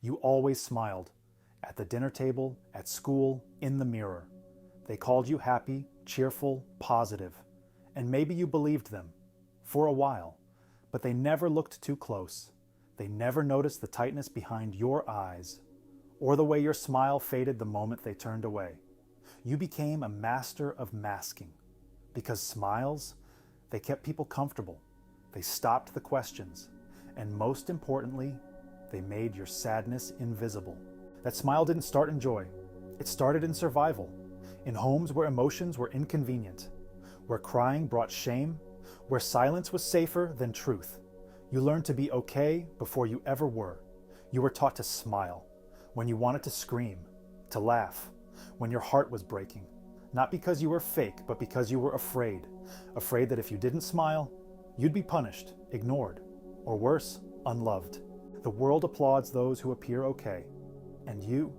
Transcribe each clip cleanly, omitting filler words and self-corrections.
You always smiled. At the dinner table, at school, in the mirror. They called you happy, cheerful, positive. And maybe you believed them. For a while. But they never looked too close. They never noticed the tightness behind your eyes, or the way your smile faded the moment they turned away. You became a master of masking. Because smiles, they kept people comfortable. They stopped the questions. And most importantly, they made your sadness invisible. That smile didn't start in joy. It started in survival. In homes where emotions were inconvenient. Where crying brought shame. Where silence was safer than truth. You learned to be okay before you ever were. You were taught to smile. When you wanted to scream. To laugh. When your heart was breaking. Not because you were fake, but because you were afraid. Afraid that if you didn't smile, you'd be punished, ignored, or worse, unloved. The world applauds those who appear okay. And you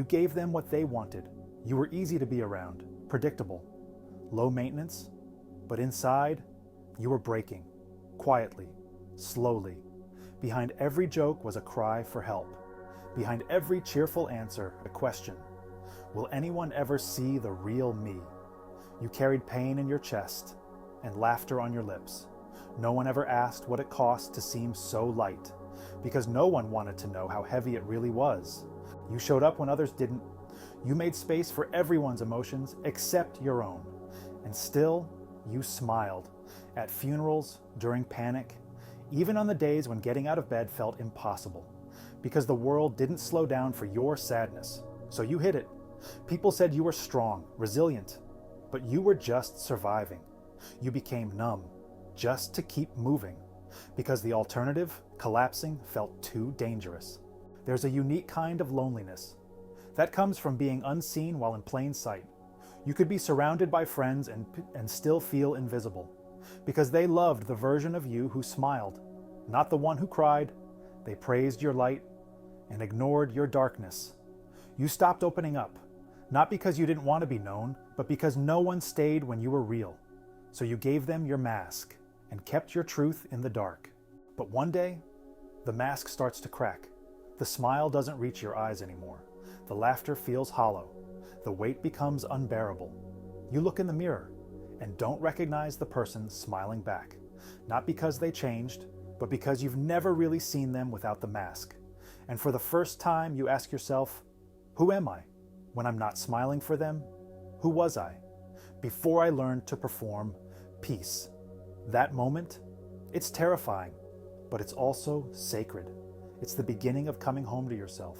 gave them what they wanted. You were easy to be around, predictable, low maintenance, but inside, you were breaking, quietly, slowly. Behind every joke was a cry for help. Behind every cheerful answer, a question. Will anyone ever see the real me? You carried pain in your chest and laughter on your lips. No one ever asked what it cost to seem so light, because no one wanted to know how heavy it really was. You showed up when others didn't. You made space for everyone's emotions except your own. And still, you smiled. At funerals, during panic, even on the days when getting out of bed felt impossible. Because the world didn't slow down for your sadness. So you hid it. People said you were strong, resilient. But you were just surviving. You became numb, just to keep moving. Because the alternative, collapsing, felt too dangerous. There's a unique kind of loneliness. That comes from being unseen while in plain sight. You could be surrounded by friends and still feel invisible. Because they loved the version of you who smiled, not the one who cried. They praised your light and ignored your darkness. You stopped opening up, not because you didn't want to be known, but because no one stayed when you were real. So you gave them your mask and kept your truth in the dark. But one day, the mask starts to crack. The smile doesn't reach your eyes anymore. The laughter feels hollow. The weight becomes unbearable. You look in the mirror and don't recognize the person smiling back. Not because they changed, but because you've never really seen them without the mask. And for the first time, you ask yourself, who am I? When I'm not smiling for them, who was I? Before I learned to perform peace. That moment, it's terrifying, but it's also sacred. It's the beginning of coming home to yourself.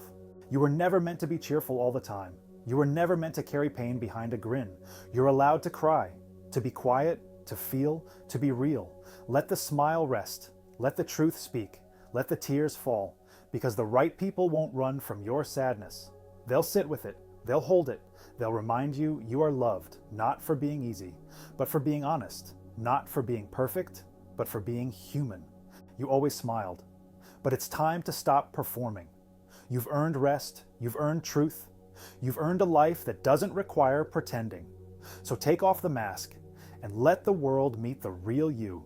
You were never meant to be cheerful all the time. You were never meant to carry pain behind a grin. You're allowed to cry, to be quiet, to feel, to be real. Let the smile rest. Let the truth speak. Let the tears fall. Because the right people won't run from your sadness. They'll sit with it. They'll hold it. They'll remind you you are loved, not for being easy, but for being honest. Not for being perfect, but for being human. You always smiled. But it's time to stop performing. You've earned rest. You've earned truth. You've earned a life that doesn't require pretending. So take off the mask and let the world meet the real you.